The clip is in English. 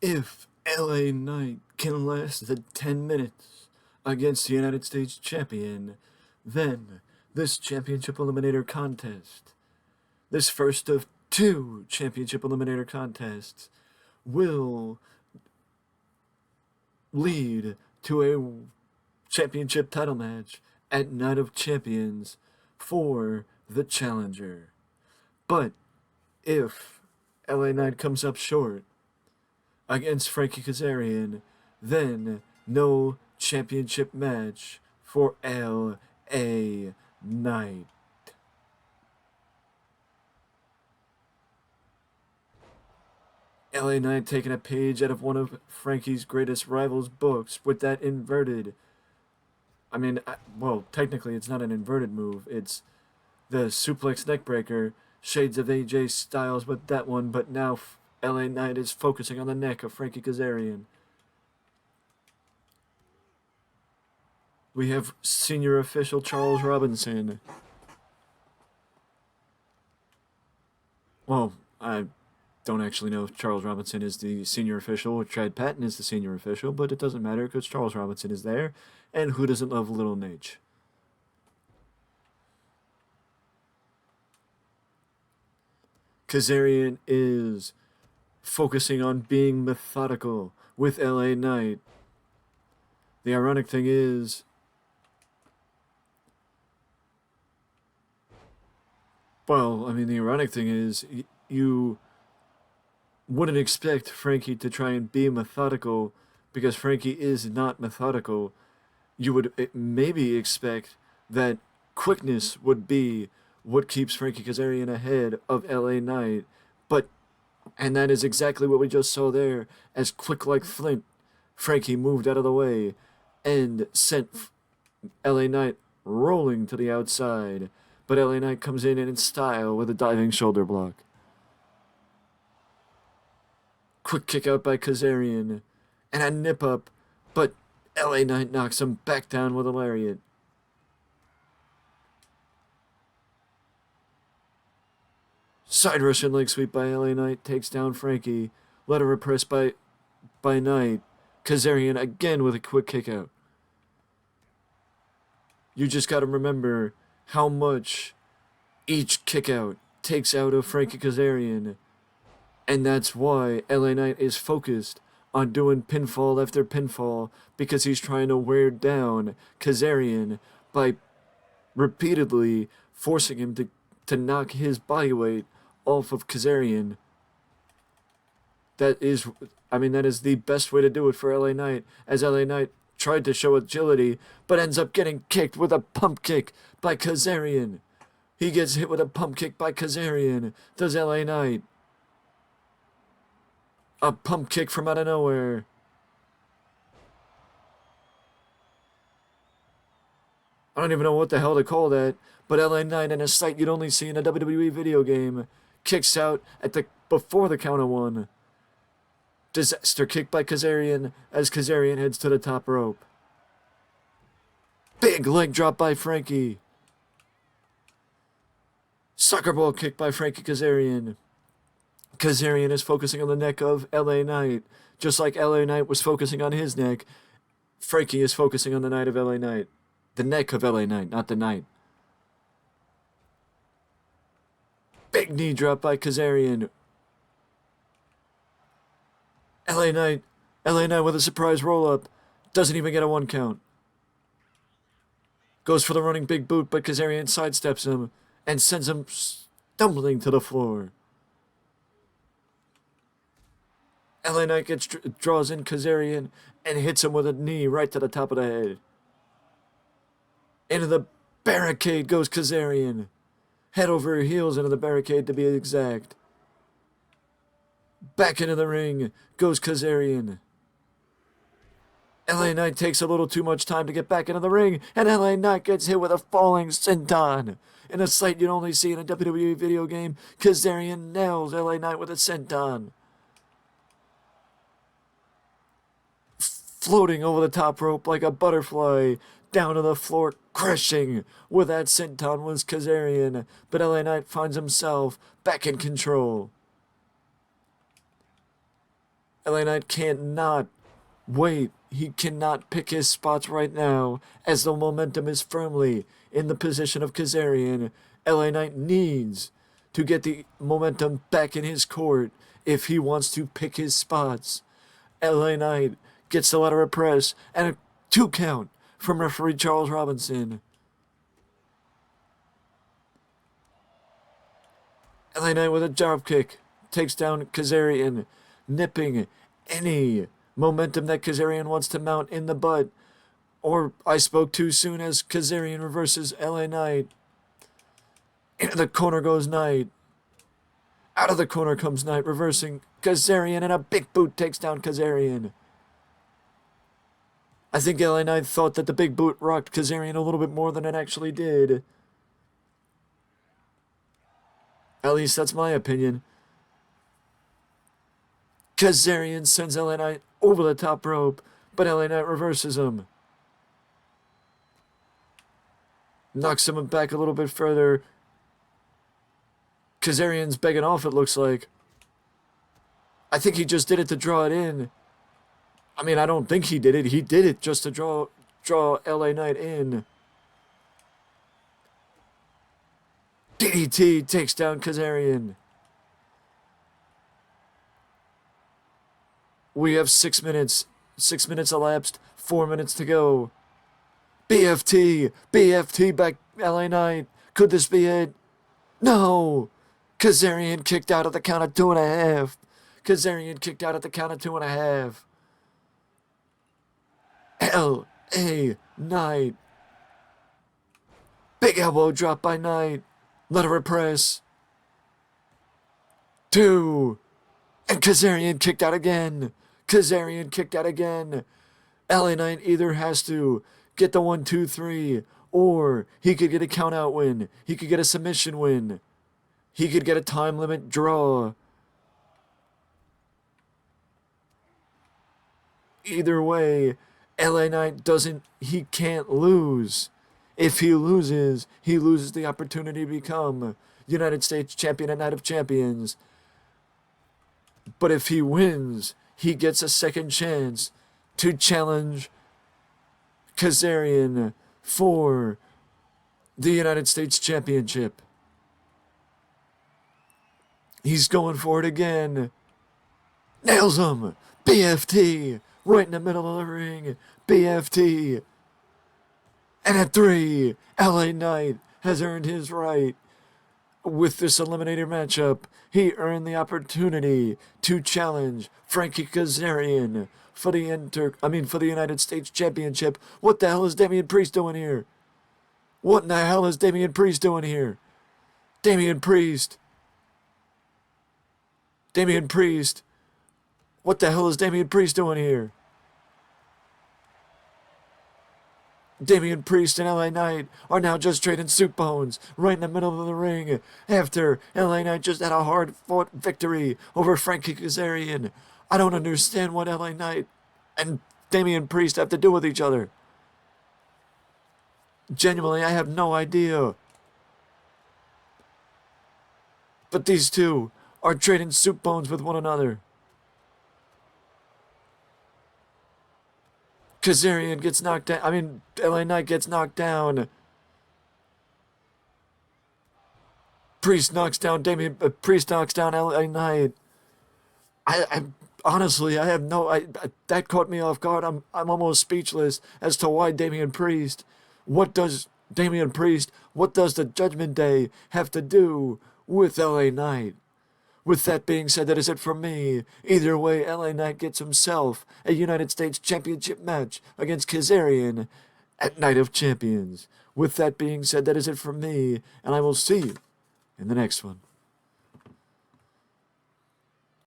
If LA Knight can last the 10 minutes against the United States champion, then this championship eliminator contest, this first of two championship eliminator contests, will lead to a championship title match at Night of Champions for the challenger. But if LA Knight comes up short against Frankie Kazarian, then no championship match for LA Knight. LA Knight taking a page out of one of Frankie's greatest rivals' books with that inverted. Well, technically it's not an inverted move. It's the suplex neckbreaker, shades of AJ Styles with that one, but now LA Knight is focusing on the neck of Frankie Kazarian. We have senior official Charles Robinson. Well, I don't actually know if Charles Robinson is the senior official or Chad Patton is the senior official, but it doesn't matter because Charles Robinson is there, and who doesn't love Little Nate? Kazarian is focusing on being methodical with LA Knight. The ironic thing is, the ironic thing is, you wouldn't expect Frankie to try and be methodical because Frankie is not methodical. You would maybe expect that quickness would be what keeps Frankie Kazarian ahead of LA Knight, and that is exactly what we just saw there. As quick like flint, Frankie moved out of the way and sent LA Knight rolling to the outside. But LA Knight comes in style with a diving shoulder block. Quick kick out by Kazarian and a nip up, but LA Knight knocks him back down with a lariat. Side Russian leg sweep by LA Knight takes down Frankie. Lateral press by Knight. Kazarian again with a quick kick out. You just gotta remember how much each kick out takes out of Frankie Kazarian. And that's why LA Knight is focused on doing pinfall after pinfall, because he's trying to wear down Kazarian by repeatedly forcing him to knock his body weight off of Kazarian. That is the best way to do it for LA Knight, as LA Knight tried to show agility, but ends up getting kicked with a pump kick by Kazarian. He gets hit with a pump kick by Kazarian. Does LA Knight? A pump kick from out of nowhere. I don't even know what the hell to call that, but LA Knight, in a sight you'd only see in a WWE video game, kicks out before the count of one. Disaster kick by Kazarian as Kazarian heads to the top rope. Big leg drop by Frankie. Soccer ball kick by Frankie Kazarian. Kazarian is focusing on the neck of LA Knight. Just like LA Knight was focusing on his neck, Frankie is focusing on the neck of LA Knight. The neck of LA Knight, not the Knight. Big knee drop by Kazarian. LA Knight with a surprise roll-up. Doesn't even get a 1 count. Goes for the running big boot, but Kazarian sidesteps him and sends him stumbling to the floor. LA Knight draws in Kazarian and hits him with a knee right to the top of the head. Into the barricade goes Kazarian. Head over heels into the barricade, to be exact. Back into the ring goes Kazarian. LA Knight takes a little too much time to get back into the ring, and LA Knight gets hit with a falling senton. In a sight you'd only see in a WWE video game, Kazarian nails LA Knight with a senton. Floating over the top rope like a butterfly, down to the floor, crashing with that senton was Kazarian, but LA Knight finds himself back in control. LA Knight can't not wait. He cannot pick his spots right now as the momentum is firmly in the position of Kazarian. LA Knight needs to get the momentum back in his court if he wants to pick his spots. LA Knight gets the lateral press and a 2 count from referee Charles Robinson. LA Knight with a drop kick takes down Kazarian, nipping any momentum that Kazarian wants to mount in the butt. Or I spoke too soon as Kazarian reverses LA Knight. Into the corner goes Knight. Out of the corner comes Knight, reversing Kazarian, and a big boot takes down Kazarian. I think LA Knight thought that the big boot rocked Kazarian a little bit more than it actually did. At least that's my opinion. Kazarian sends LA Knight over the top rope, but LA Knight reverses him. Knocks him back a little bit further. Kazarian's begging off, it looks like. I think he just did it to draw it in. I mean, I don't think he did it. He did it just to draw LA Knight in. DDT takes down Kazarian. We have 6 minutes. 6 minutes elapsed. 4 minutes to go. BFT. BFT back LA Knight. Could this be it? No. Kazarian kicked out at the count of 2.5. Kazarian kicked out at the count of 2.5. LA Knight. Big elbow drop by Knight. Lateral press. 2. And Kazarian kicked out again. Kazarian kicked out again. LA Knight either has to get the 1, 2, 3, or he could get a count out win. He could get a submission win. He could get a time limit draw. Either way, LA Knight he can't lose. If he loses the opportunity to become United States Champion at Night of Champions. But if he wins, he gets a second chance to challenge Kazarian for the United States Championship. He's going for it again. Nails him. BFT. Right in the middle of the ring. BFT. And at 3, LA Knight has earned his right. With this Eliminator matchup, he earned the opportunity to challenge Frankie Kazarian for the United States Championship. What the hell is Damian Priest doing here? What in the hell is Damian Priest doing here? Damian Priest. What the hell is Damian Priest doing here? Damian Priest and LA Knight are now just trading soup bones right in the middle of the ring after LA Knight just had a hard-fought victory over Frankie Kazarian. I don't understand what LA Knight and Damian Priest have to do with each other. Genuinely, I have no idea. But these two are trading soup bones with one another. Kazarian gets knocked down. LA Knight gets knocked down. Priest knocks down LA Knight. I honestly, I have no. That caught me off guard. I'm almost speechless as to why Damian Priest. What does the Judgment Day have to do with LA Knight? With that being said, that is it from me. Either way, LA Knight gets himself a United States Championship match against Kazarian at Night of Champions. With that being said, that is it from me, and I will see you in the next one.